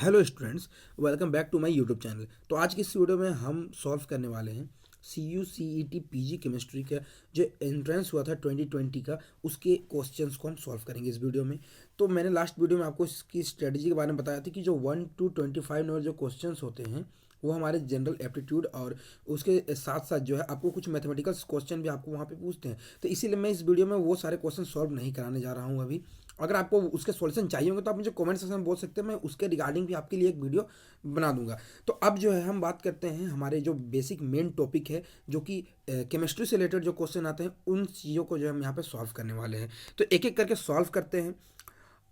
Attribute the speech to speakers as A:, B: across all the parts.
A: Hello students, welcome back to my YouTube channel. तो आज की इस वीडियो में हम सॉल्व करने वाले हैं CU CET पीजी केमिस्ट्री का जो एंट्रेंस हुआ था 2020 का, उसके क्वेश्चंस को हम सॉल्व करेंगे इस वीडियो में। तो मैंने लास्ट वीडियो में आपको इसकी स्ट्रेटजी के बारे में बताया था कि जो 1 to 25 नंबर जो क्वेश्चंस होते हैं वो हमारे जनरल एप्टीट्यूड और उसके साथ साथ जो है आपको कुछ मैथमेटिकल क्वेश्चन भी आपको वहाँ पे पूछते हैं। तो इसीलिए मैं इस वीडियो में वो सारे क्वेश्चन सॉल्व नहीं कराने जा रहा हूँ अभी। अगर आपको उसके सॉल्यूशन चाहिए होंगे तो आप मुझे कमेंट सेक्शन में बोल सकते हैं, मैं उसके रिगार्डिंग भी आपके लिए एक वीडियो बना दूंगा। तो अब जो है हम बात करते हैं हमारे जो बेसिक मेन टॉपिक है, जो कि केमिस्ट्री से रिलेटेड जो क्वेश्चन आते हैं उन चीज़ों को जो हम यहाँ पे सॉल्व करने वाले हैं। तो एक एक करके सॉल्व करते हैं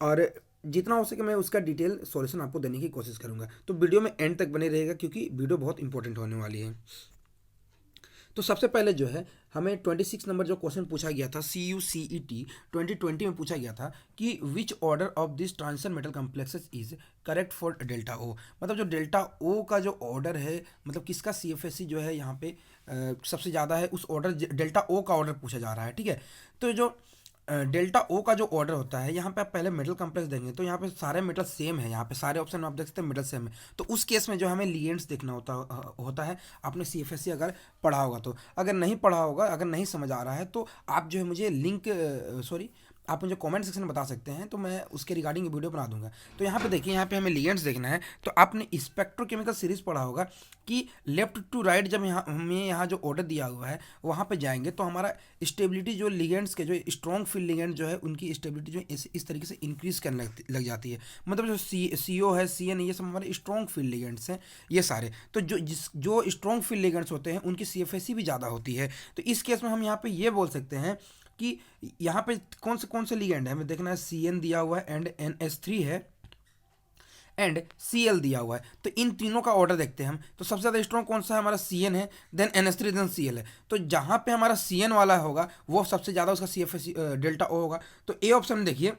A: और जितना हो सके मैं उसका डिटेल सॉल्यूशन आपको देने की कोशिश करूंगा। तो वीडियो में एंड तक बने रहेगा क्योंकि वीडियो बहुत इंपॉर्टेंट होने वाली है। तो सबसे पहले जो है हमें 26 नंबर जो क्वेश्चन पूछा गया था CU CET 2020 में पूछा गया था कि which order of this transition metal complexes is correct for delta O. मतलब जो डेल्टा ओ का जो ऑर्डर है, मतलब किसका CFSE जो है यहाँ पे सबसे ज़्यादा है, उस ऑर्डर डेल्टा ओ का ऑर्डर पूछा जा रहा है। ठीक है, तो जो डेल्टा ओ का जो ऑर्डर होता है, यहाँ पे आप पहले मेटल कॉम्प्लेक्स देंगे तो यहाँ पे सारे मेटल सेम है, यहाँ पे सारे ऑप्शन आप देख सकते हैं मेटल सेम है। तो उस केस में जो हमें लिगेंड्स देखना होता है। आपने CFSE अगर पढ़ा होगा तो, अगर नहीं पढ़ा होगा, अगर नहीं समझ आ रहा है तो आप जो है मुझे लिंक सॉरी आप मुझे कमेंट सेक्शन में बता सकते हैं, तो मैं उसके रिगार्डिंग वीडियो बना दूंगा। तो यहाँ पे देखिए, यहाँ पे हमें लिगेंड्स देखना है। तो आपने स्पेक्ट्रोकेमिकल सीरीज पढ़ा होगा कि लेफ्ट टू राइट जब यहाँ हमें यहाँ जो ऑर्डर दिया हुआ है वहाँ पे जाएंगे तो हमारा स्टेबिलिटी जो लिगेंड्स के जो स्ट्रॉन्ग फील्ड लिगेंड जो है उनकी स्टेबिलिटी जो इस तरीके से इंक्रीज करने लग जाती है। मतलब जो CO है, CN, ये सब हमारे स्ट्रॉन्ग फील्ड लिगेंड्स हैं ये सारे। तो जो स्ट्रॉन्ग फील्ड लिगेंड्स होते हैं उनकी CFSE भी ज़्यादा होती है। तो इस केस में हम यहाँ पे ये बोल सकते हैं कि यहाँ पे कौन से लिगेंड है हमें देखना है। CN दिया हुआ है एंड NH3 है एंड Cl दिया हुआ है। तो इन तीनों का ऑर्डर देखते हैं हम। तो सबसे ज़्यादा स्ट्रॉन्ग कौन सा है, हमारा CN है, देन NH3, देन Cl है। तो जहाँ पे हमारा CN वाला होगा वो सबसे ज़्यादा उसका CFSE डेल्टा O होगा। तो ए ऑप्शन में देखिए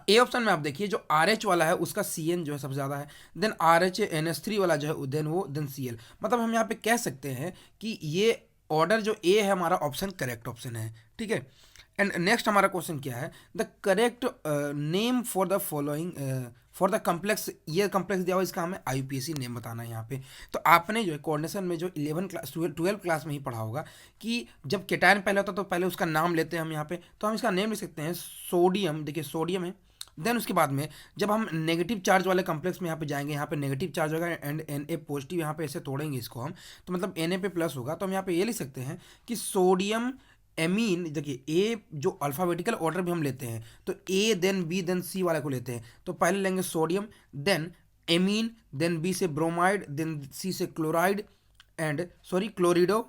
A: ए ऑप्शन में आप देखिए जो RH वाला है उसका CN जो है सबसे ज़्यादा है, देन RH NH3 वाला जो है देन Cl। मतलब हम यहाँ पे कह सकते हैं कि ये ऑर्डर जो ए है हमारा ऑप्शन करेक्ट ऑप्शन है। ठीक है, एंड नेक्स्ट हमारा क्वेश्चन क्या है, the correct name for the following for the complex. ये कम्प्लेक्स दिया हुआ, इसका हमें IUPAC नेम बताना है यहाँ पे। तो आपने जो है कोऑर्डिनेशन में जो 11 क्लास 12 क्लास में ही पढ़ा होगा कि जब केटायन पहले होता तो पहले उसका नाम लेते हैं हम यहाँ पे। तो हम इसका नेम लिख सकते हैं सोडियम। देखिए सोडियम है। देन उसके बाद में जब हम नेगेटिव चार्ज वाले कम्प्लेक्स में यहाँ पे जाएंगे, यहाँ पे नेगेटिव चार्ज होगा एंड Na पॉजिटिव, यहाँ पे ऐसे तोड़ेंगे इसको हम, तो मतलब Na पे प्लस होगा। तो हम यहाँ पे ये लिख सकते हैं कि सोडियम एमीन। देखिए ए जो अल्फ़ाबेटिकल ऑर्डर भी हम लेते हैं तो A then B then C वाले को लेते हैं। तो पहले लेंगे sodium, then amine, then B से ब्रोमाइड, देन C से chloride and sorry chlorido,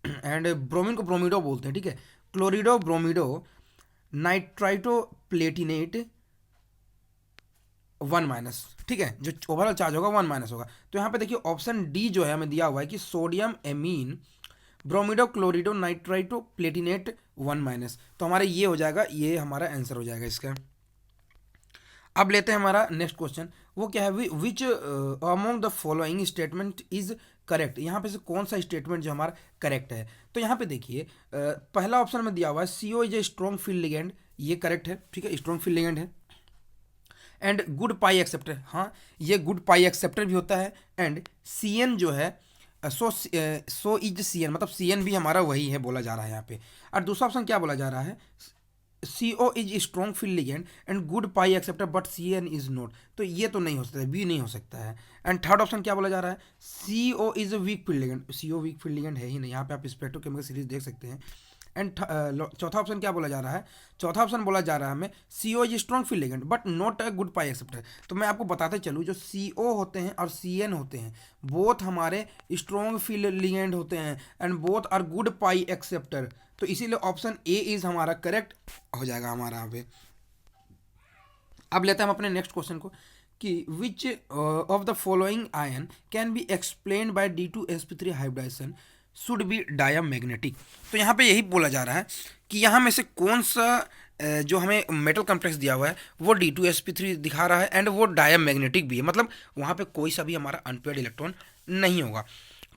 A: and bromine को ब्रोमिडो बोलते हैं। ठीक है, क्लोरिडो ब्रोमिडो नाइट्राइटो प्लेटिनेट 1-। ठीक है, जो ओवरऑल चार्ज होगा 1- होगा। तो यहाँ पे देखिए ऑप्शन डी जो है हमें दिया हुआ है कि सोडियम एमीन ब्रोमिडो क्लोरिडो नाइट्राइटो प्लेटिनेट 1-। तो हमारा ये हो जाएगा, ये हमारा आंसर हो जाएगा इसका। अब लेते हैं हमारा नेक्स्ट क्वेश्चन। वो क्या है, which among the following statement is correct. यहाँ पे से कौन सा स्टेटमेंट जो हमारा करेक्ट है। तो यहाँ पे देखिए पहला ऑप्शन में दिया हुआ है CO is a strong field ligand, ये करेक्ट है। ठीक है, स्ट्रॉन्ग फील्ड लिगेंड है। एंड गुड पाई एक्सेप्टर, हाँ ये गुड पाई एक्सेप्टर भी होता है। एंड CN जो है सो इज CN, मतलब CN भी हमारा वही है बोला जा रहा है यहाँ पे। और दूसरा ऑप्शन क्या बोला जा रहा है, CO is strong field ligand and good pi acceptor but CN is not. तो ये तो नहीं हो सकता है, बी नहीं हो सकता है। एंड थर्ड ऑप्शन क्या बोला जा रहा है, CO is weak field ligand. CO weak field ligand है ही नहीं। यहाँ पे आप स्पेक्ट्रोकेमिकल सीरीज देख सकते हैं। एंड चौथा ऑप्शन क्या बोला जा रहा है, चौथा ऑप्शन बोला जा रहा है हमें CO is strong field ligand but not a good pi acceptor. तो मैं आपको बताते चलूँ, जो CO होते हैं और CN होते हैं बोथ हमारे स्ट्रॉन्ग फील्ड लिगेंड होते हैं and both are good pi acceptor. तो इसीलिए ऑप्शन ए इज हमारा करेक्ट हो जाएगा हमारा यहाँ पे। अब लेते हैं हम अपने नेक्स्ट क्वेश्चन को कि which of the following ion can be explain by D2sp3 hybridisation should be diamagnetic. तो यहाँ पे यही बोला जा रहा है कि यहाँ में से कौन सा जो हमें मेटल कॉम्प्लेक्स दिया हुआ है वो D2sp3 दिखा रहा है एंड वो डायमैग्नेटिक भी है। मतलब वहाँ पे कोई सा भी हमारा अनपेयर्ड इलेक्ट्रॉन नहीं होगा।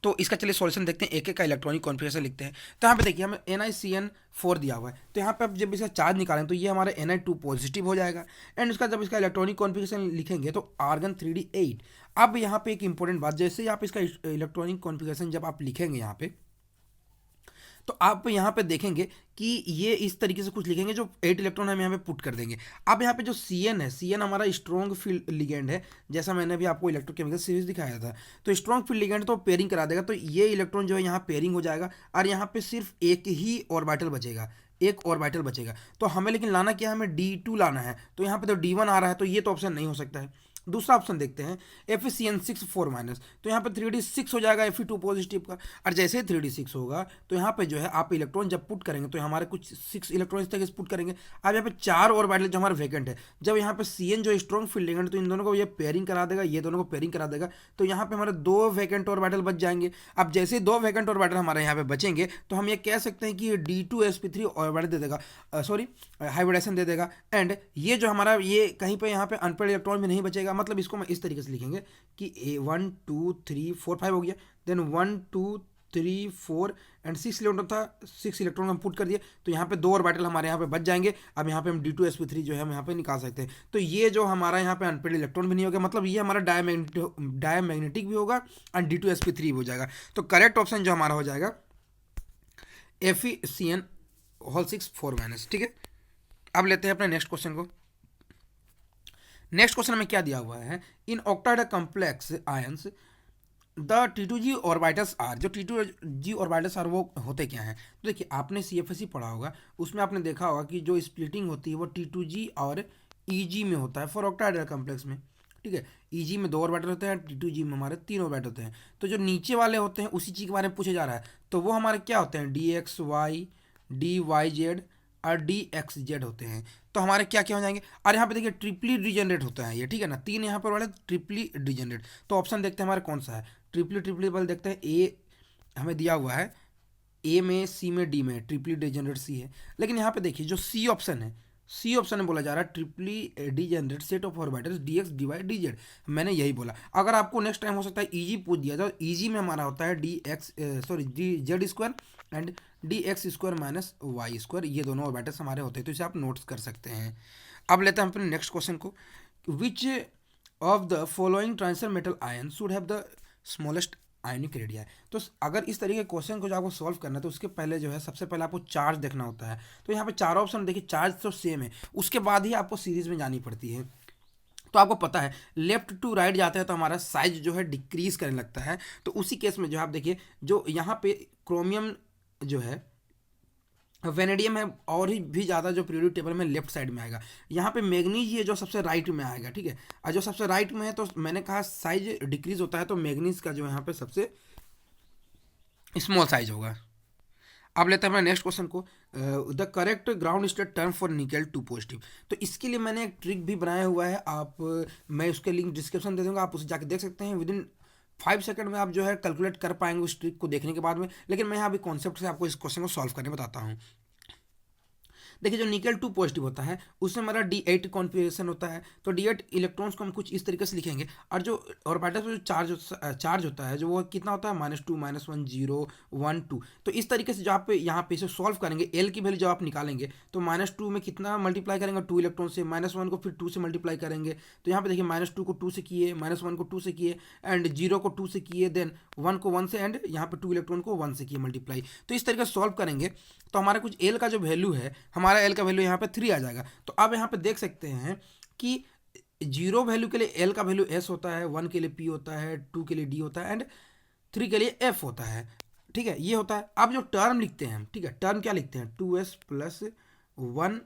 A: तो इसका चलिए सॉल्यूशन देखते हैं, एक एक का इलेक्ट्रॉनिक कॉन्फ़िगरेशन लिखते हैं। तो यहाँ पे देखिए हमें NiCN4 दिया हुआ है, तो यहाँ पे अब जब इसका चार्ज निकालें तो ये हमारा Ni2 पॉजिटिव हो जाएगा। एंड उसका जब इसका इलेक्ट्रॉनिक कॉन्फ़िगरेशन लिखेंगे तो आर्गन 3D8। अब यहाँ पे एक इंपॉर्टेंट बात, जैसे ही आप इसका इलेक्ट्रॉनिक कॉन्फ़िगरेशन जब आप लिखेंगे यहाँ पे, तो आप यहाँ पे देखेंगे कि ये इस तरीके से कुछ लिखेंगे, जो 8 इलेक्ट्रॉन हम यहाँ पे पुट कर देंगे। अब यहाँ पे जो CN है, CN हमारा स्ट्रॉन्ग फील्ड लिगेंड है, जैसा मैंने भी आपको इलेक्ट्रोकेमिकल सीरीज दिखाया था। तो स्ट्रॉन्ग फील्ड लिगेंड तो पेयरिंग करा देगा, तो ये इलेक्ट्रॉन जो है यहाँ पेयरिंग हो जाएगा और यहाँ पे सिर्फ एक ही ऑर्बिटल बचेगा, एक ऑर्बिटल बचेगा। तो हमें लेकिन लाना क्या है, हमें D2 लाना है। तो यहाँ पे तो D1 आ रहा है, तो ये तो ऑप्शन नहीं हो सकता है। दूसरा ऑप्शन देखते हैं, FeCN6 4-, तो यहाँ पे 3D6 हो जाएगा Fe2 पॉजिटिव का। और जैसे ही 3D6 होगा तो यहाँ पे जो है आप इलेक्ट्रॉन जब पुट करेंगे तो हमारे कुछ 6 इलेक्ट्रॉन इस तरीके से पुट करेंगे। अब यहाँ पे 4 ऑर्बिटल जो हमारे वैकेंट है, जब यहाँ पे CN जो स्ट्रॉन्ग फील्ड लिगेंड, तो इन दोनों को ये पेयरिंग करा देगा, ये दोनों को पेयरिंग करा देगा। तो यहाँ पे हमारे 2 वैकेंट ऑर्बिटल बच जाएंगे। अब जैसे 2 वैकेंट ऑर्बिटल हमारे यहाँ पे बचेंगे तो हम ये कह सकते हैं कि ये D2sp3 ऑर्बिटल दे देगा, सॉरी हाइब्रिडेशन दे देगा। एंड ये जो हमारा ये कहीं पे यहाँ पे अनपेड इलेक्ट्रॉन भी नहीं बचेगा। मतलब इसको मैं इस तरीके से लिखेंगे कि 1 2 3 4 5 हो गया, देन 1 2 3 4 एंड 6 इलेक्ट्रॉन था, 6 इलेक्ट्रॉन हम पुट कर दिए, तो यहाँ पे 2 ऑर्बिटल हमारे यहाँ पे बच जाएंगे। अब यहाँ पे हम D2sp3 जो है हम यहाँ पे निकाल सकते हैं। तो ये जो हमारा यहाँ पे अनपेड इलेक्ट्रॉन भी नहीं होगा, मतलब ये हमारा डायमैग्नेटिक भी होगा और D2sp3 भी हो जाएगा। तो करेक्ट ऑप्शन जो हमारा हो जाएगा FeCN6 4-। ठीक है, अब लेते हैं अपने नेक्स्ट क्वेश्चन को। नेक्स्ट क्वेश्चन में क्या दिया हुआ है, in octahedral complex ions the T2G orbitals are, जो T2G ऑर्बिटल्स आर वो होते क्या हैं। तो देखिए आपने CFSE पढ़ा होगा, उसमें आपने देखा होगा कि जो स्प्लिटिंग होती है वो T2G और EG में होता है फॉर ऑक्टाहेड्रल कॉम्प्लेक्स में। ठीक है, EG में 2 ऑर्बिटल होते हैं, T2G में हमारे 3 ऑर्बिटल होते हैं। तो जो नीचे वाले होते हैं उसी चीज़ के बारे में पूछा जा रहा है, तो वो हमारे क्या होते हैं, DXY DYZ और DXZ होते हैं। तो हमारे क्या क्या हो जाएंगे, और यहाँ पे देखिए ट्रिपली डिजेनरेट होता है ये, ठीक है ना, 3 यहाँ पर वाले ट्रिपली डिजेनरेट। तो ऑप्शन देखते हैं हमारे कौन सा है, ट्रिपली वाले देखते हैं। ए हमें दिया हुआ है, ए में, सी में, डी में ट्रिपली डिजेनरेट सी है। लेकिन यहाँ पे देखिए जो सी ऑप्शन है, सी ऑप्शन में बोला जा रहा है triply degenerate set of orbitals DX/DY/DZ। मैंने यही बोला। अगर आपको नेक्स्ट टाइम हो सकता है EG पूछ दिया जाए, EG में हमारा होता है DZ² एंड DX² - Y², ये दोनों ऑर्बिटल्स हमारे होते हैं। तो इसे आप नोट्स कर सकते हैं। अब लेते हैं अपने नेक्स्ट क्वेश्चन को, which of the following transition metal ion should have the smallest ionic radii. तो अगर इस तरीके के क्वेश्चन को जो आपको सॉल्व करना है तो उसके पहले जो है सबसे पहले आपको चार्ज देखना होता है। तो यहाँ पे 4 ऑप्शन देखिए, चार्ज तो सेम है, उसके बाद ही आपको सीरीज में जानी पड़ती है। तो आपको पता है लेफ्ट टू राइट जाते हैं तो हमारा साइज जो है डिक्रीज करने लगता है। तो उसी केस में जो आप देखिए, जो यहाँ पे क्रोमियम जो है, वेनेडियम है, और ही भी ज़्यादा जो पीरियोडिक टेबल में लेफ्ट साइड में आएगा। यहाँ पे मैग्नीज ये जो सबसे राइट में आएगा, ठीक है, और जो सबसे राइट में है तो मैंने कहा साइज डिक्रीज होता है, तो मैग्नीज का जो यहाँ पे सबसे स्मॉल साइज होगा। अब लेते हैं अपना नेक्स्ट क्वेश्चन को, the correct ground state term for nickel 2 positive. तो इसके लिए मैंने एक ट्रिक भी बनाया हुआ है, मैं उसके लिंक डिस्क्रिप्शन दे दूंगा, आप उसे जाके देख सकते हैं। विदिन 5 सेकंड में आप जो है कैलकुलेट कर पाएंगे उस ट्रिक को देखने के बाद में। लेकिन मैं यहाँ अभी कॉन्सेप्ट से आपको इस क्वेश्चन को सॉल्व करने बताता हूँ। देखिए जो निकेल 2 पॉजिटिव होता है उसमें हमारा D8 कॉन्फ़िगरेशन होता है। तो D8 इलेक्ट्रॉन्स को हम कुछ इस तरीके से लिखेंगे, और जो ऑर्बिटल पे जो चार्ज होता है जो वो कितना होता है, -2 -1 0 1 2। तो इस तरीके से जो आप यहाँ पे इसे सॉल्व करेंगे, L की वैल्यू जब आप निकालेंगे तो -2 में कितना मल्टीप्लाई करेंगे, 2 इलेक्ट्रॉन से, -1 को फिर 2 से मल्टीप्लाई करेंगे। तो यहाँ पे देखिए -2 को 2 से किए, -1 को 2 से किए, एंड 0 को 2 से किए, देन 1 को 1 से, एंड यहाँ पे 2 इलेक्ट्रॉन को 1 से किए मल्टीप्लाई। तो इस तरीके से सॉल्व करेंगे तो हमारा कुछ L का जो वैल्यू है, हमारा L का वैल्यू यहाँ पे 3 आ जाएगा। तो अब यहाँ पे देख सकते हैं कि 0 वैल्यू के लिए L का वैल्यू S होता है, 1 के लिए P होता है, 2 के लिए D होता है, एंड 3 के लिए F होता है। ठीक है, ये होता है। अब जो टर्म लिखते हैं हम, ठीक है, टर्म क्या लिखते हैं, 2S + 1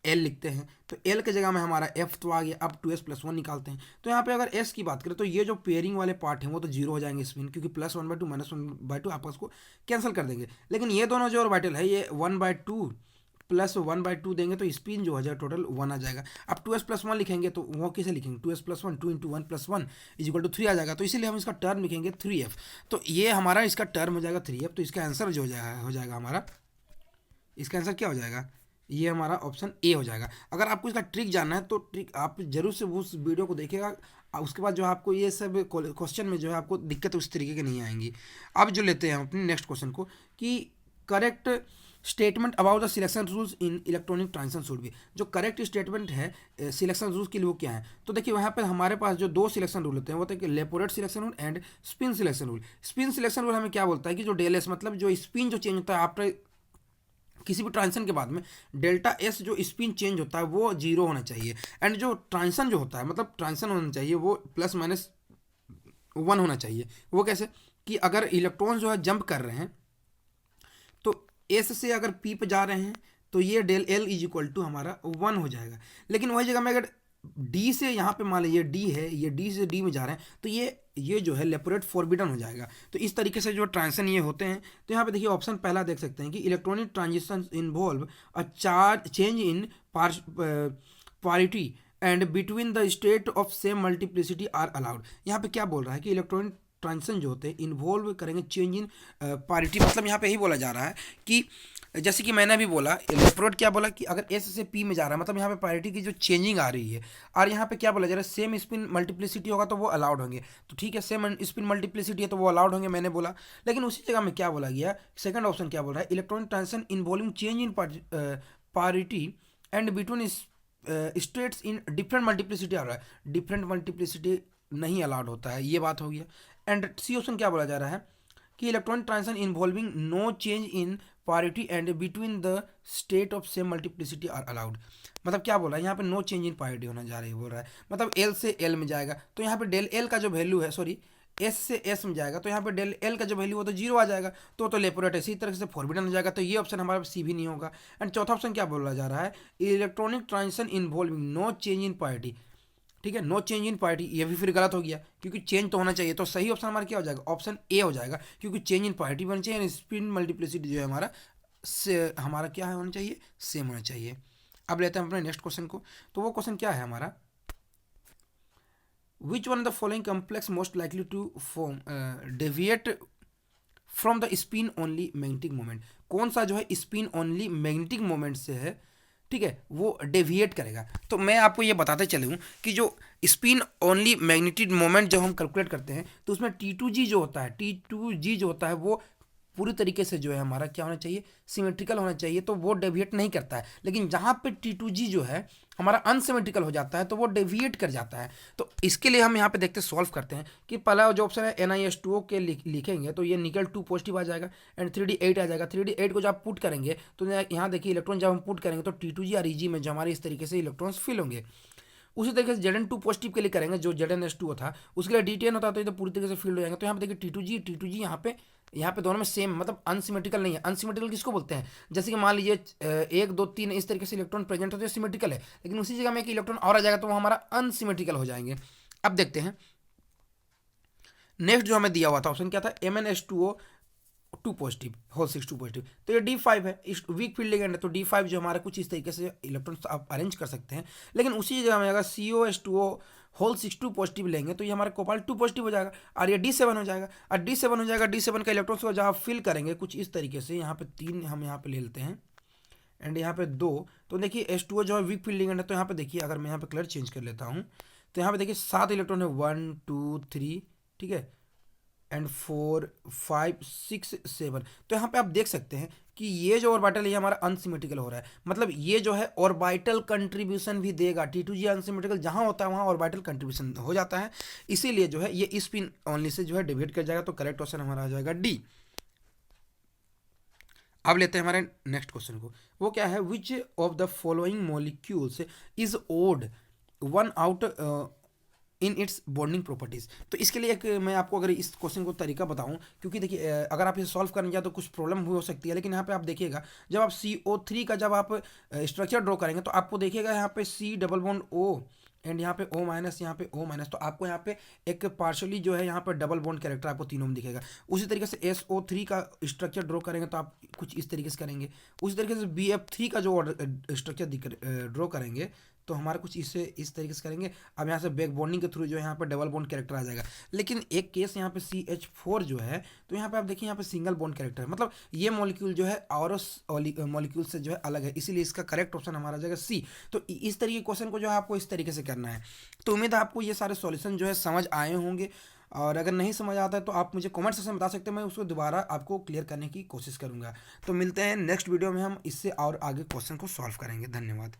A: L लिखते हैं। तो L के जगह में हमारा F तो आ गया। अब 2S + 1 निकालते हैं। तो यहाँ पे अगर S की बात करें तो ये जो पेयरिंग वाले पार्ट हैं वो तो 0 हो जाएंगे इसमें, क्योंकि +1/2 -1/2 आप उसको कैंसिल कर देंगे। लेकिन ये दोनों जो ऑर्बिटल है ये 1/2 + 1/2 देंगे तो स्पिन जो हो जाएगा टोटल 1 आ जाएगा। अब 2S + 1 लिखेंगे तो वो कैसे लिखेंगे, 2S + 1 2 × 1 + 1 = 3 आ जाएगा। तो इसीलिए हम इसका टर्म लिखेंगे 3F। तो ये हमारा इसका टर्म हो जाएगा 3F। तो इसका आंसर जो हो जाएगा हमारा, इसका आंसर क्या हो जाएगा, ये हमारा ऑप्शन ए हो जाएगा। अगर आपको इसका ट्रिक जानना है तो ट्रिक आप जरूर से उस वीडियो को देखिएगा, उसके बाद जो है आपको ये सब क्वेश्चन में जो है आपको दिक्कत उस तरीके की नहीं आएंगी। अब जो लेते हैं हम अपने नेक्स्ट क्वेश्चन को कि correct statement about the selection rules in electronic transaction should be. जो करेक्ट स्टेटमेंट है सिलेक्शन रूल्स के लिए वो क्या है, तो देखिए वहाँ पर हमारे पास जो दो सिलेक्शन रूल होते हैं वो होते हैं कि Laporte selection rule and spin selection rule. Spin selection rule हमें क्या बोलता है कि जो डेलेस मतलब जो स्पिन जो चेंज होता है आफ्टर किसी भी ट्रांजिशन के बाद में डेल्टा एस जो स्पिन चेंज होता है वो जीरो होना चाहिए, एंड जो ट्रांजिशन जो होता है मतलब ट्रांजिशन होना चाहिए वो प्लस माइनस वन होना चाहिए। वो कैसे कि अगर इलेक्ट्रॉन जो है जंप कर रहे हैं तो एस से अगर पी पे जा रहे हैं तो ये del L is equal to हमारा वन हो जाएगा। लेकिन वही जगह में अगर डी से यहाँ पे मान लीजिए डी है, ये डी से डी में जा रहे हैं तो ये जो है लेपोरेट फॉरबिडन हो जाएगा। तो इस तरीके से जो ट्रांजिशन ये होते हैं। तो यहाँ पे देखिए ऑप्शन पहला देख सकते हैं कि electronic transition involve a charge change in parity and between the state of same multiplicity are allowed. यहाँ पे क्या बोल रहा है कि इलेक्ट्रॉनिक ट्रांजिशन जो होते हैं इन्वॉल्व करेंगे चेंज इन पारिटी, मतलब यहाँ पे यही बोला जा रहा है कि जैसे कि मैंने अभी बोला लेपोरेट क्या बोला कि अगर एस से पी में जा रहा है मतलब यहाँ पे पारिटी की जो चेंजिंग आ रही है, और यहाँ पे क्या बोला जा रहा है सेम स्पिन मल्टीप्लिसिटी होगा तो वो अलाउड होंगे। तो ठीक है सेम स्पिन मल्टीप्लिसिटी है तो वो अलाउड होंगे मैंने बोला। लेकिन उसी जगह में क्या बोला गया, सेकंड ऑप्शन क्या बोल रहा है electronic transition involving change in parity and between states in different multiplicity आ रहा है, डिफरेंट मल्टीप्लिसिटी नहीं अलाउड होता है, ये बात हो गया। एंड सी ऑप्शन क्या बोला जा रहा है कि electronic transition involving no change in parity and between the state of same multiplicity are allowed. मतलब क्या बोला है यहाँ पे नो चेंज इन पारिटी होना जा रही है बोल रहा है, मतलब एल से एल में जाएगा तो यहाँ पे डेल एल का जो वैल्यू है सॉरी एस से एस में जाएगा तो यहाँ पे डेल एल का जो वैल्यू हो तो जीरो आ जाएगा, तो लेपोरेट इसी तरह से फॉरबिडन हो जाएगा। तो ये ऑप्शन हमारा सी भी नहीं होगा। एंड चौथा ऑप्शन क्या बोला जा रहा है electronic transition involving no change in parity. ठीक है नो चेंज इन पार्टी ये भी फिर गलत हो गया क्योंकि चेंज तो होना चाहिए। तो सही ऑप्शन हमारा क्या हो जाएगा ऑप्शन ए हो जाएगा, क्योंकि चेंज इन पार्टी होना चाहिए, स्पिन मल्टीप्लिसिटी जो है हमारा हमारा क्या है होना चाहिए सेम होना चाहिए। अब लेते हैं अपने नेक्स्ट क्वेश्चन को। तो वो क्वेश्चन क्या है हमारा which one of the following complex most likely to form deviate from the spin only magnetic moment. कौन सा जो है स्पिन ओनली मैग्नेटिक मोमेंट से है, ठीक है वो डेविएट करेगा। तो मैं आपको ये बताते चलूँ कि जो स्पिन ओनली मैग्नेटिक मोमेंट जब हम कैलकुलेट करते हैं तो उसमें T2G जो होता है T2G जो होता है वो पूरी तरीके से जो है हमारा क्या होना चाहिए सिमेट्रिकल होना चाहिए, तो वो डेविएट नहीं करता है। लेकिन जहाँ पे T2G जो है हमारा अनसिमेट्रिकल हो जाता है तो वो डेविएट कर जाता है। तो इसके लिए हम यहाँ पे देखते सॉल्व करते हैं कि पहला जो ऑप्शन है NiS2O के लिखेंगे तो ये निकल 2 पॉजिटिव आ जाएगा एंड 3D8 आ जाएगा। 3D8 को जब आप पुट करेंगे तो यहाँ देखिए इलेक्ट्रॉन जब हम पुट करेंगे तो T2G और Eg में जो हमारे इस तरीके से इलेक्ट्रॉन्स फिल होंगे। उसी तरीके से Zn2 पॉजिटिव के लिए करेंगे जो ZnS2 था उसके लिए D10 होता है तो ये तो पूरी तरीके से फील्ड हो जाएंगे। तो यहाँ पे देखिए T2G यहाँ पे दोनों में सेम मतलब अनसिमेट्रिकल नहीं है। अनसिमेट्रिकल किसको बोलते हैं, जैसे कि मान लीजिए 1 2 3 इस तरीके से इलेक्ट्रॉन प्रेजेंट होते हैं सिमेट्रिकल है, लेकिन उसी जगह में एक इलेक्ट्रॉन और आ जाएगा तो वो हमारा अनसिमेट्रिकल हो जाएंगे। अब देखते हैं नेक्स्ट जो हमें दिया हुआ था ऑप्शन क्या था MnS2O 2 पॉजिटिव होल 6 2 पॉजिटिव, तो ये D5 है इस वीक फील्ड लिगेंड है। तो D5 जो हमारा कुछ इस तरीके से इलेक्ट्रॉन्स आप अरेंज कर सकते हैं। लेकिन उसी जगह में अगर COS2O होल 6 2 पॉजिटिव लेंगे तो ये हमारा कोबाल्ट 2 पॉजिटिव हो जाएगा और ये D7 हो जाएगा। और D7 हो जाएगा, D7 का इलेक्ट्रॉन्स को जब आप फिल करेंगे कुछ इस तरीके से यहाँ पे 3 हम यहाँ पे ले लेते हैं एंड यहाँ पे 2। तो देखिए H2O जो है वीक फील्ड लिगेंड है। तो यहाँ पे देखिए अगर मैं यहाँ पे कलर चेंज कर लेता हूँ तो यहाँ पे देखिए 7 इलेक्ट्रॉन है 1 2 3 ठीक है एंड 4 5 6 7। तो यहाँ पे आप देख सकते हैं कि ये जो ऑर्बिटल है ये हमारा अनसिमेट्रिकल हो रहा है, मतलब ये जो है ऑर्बिटल कंट्रीब्यूशन भी देगा। T2G अनसिमेट्रिकल जहाँ होता है वहाँ ऑर्बिटल कंट्रीब्यूशन हो जाता है, इसीलिए जो है ये स्पिन ओनली से जो है डिवाइड कर जाएगा। तो करेक्ट ऑप्शन हमारा आ जाएगा डी। अब लेते हैं हमारे नेक्स्ट क्वेश्चन को। वो क्या है which of the following molecules is odd one out in its bonding properties. तो इसके लिए एक मैं आपको अगर इस क्वेश्चन को तरीका बताऊं, क्योंकि देखिए अगर आप इसे सॉल्व करने जाए तो कुछ प्रॉब्लम हो सकती है। लेकिन यहाँ पे आप देखिएगा जब आप CO3 का जब आप स्ट्रक्चर ड्रॉ करेंगे तो आपको देखिएगा यहाँ पे C double bond O and यहाँ पे O माइनस यहाँ पे O माइनस, तो आपको यहाँ पे एक पार्शली जो है यहाँ पे डबल बॉन्ड कैरेक्टर आपको तीनों में दिखेगा। उसी तरीके से SO3 का स्ट्रक्चर ड्रॉ करेंगे तो आप कुछ इस तरीके से करेंगे। उसी तरीके से BF3 का जो स्ट्रक्चर ड्रॉ करेंगे तो हमारा कुछ इसे इस तरीके से करेंगे। अब यहाँ से बैक बॉन्डिंग के थ्रू जो है यहाँ पे डबल बॉन्ड कैरेक्टर आ जाएगा। लेकिन एक केस यहाँ पे CH4 जो है, तो यहाँ पे आप देखिए यहाँ पे सिंगल बॉन्ड कैरेक्टर है, मतलब ये मॉलिक्यूल जो है और मॉलिक्यूल से जो है अलग है, इसीलिए इसका करेक्ट ऑप्शन हमारा आ जाएगा सी। तो इस तरीके क्वेश्चन को जो है आपको इस तरीके से करना है। तो उम्मीद है आपको ये सारे सॉल्यूशन जो है समझ आए होंगे, और अगर नहीं समझ आता है तो आप मुझे कमेंट सेक्शन में बता सकते हैं, मैं उसको दोबारा आपको क्लियर करने की कोशिश करूंगा। तो मिलते हैं नेक्स्ट वीडियो में, हम इससे और आगे क्वेश्चन को सॉल्व करेंगे। धन्यवाद।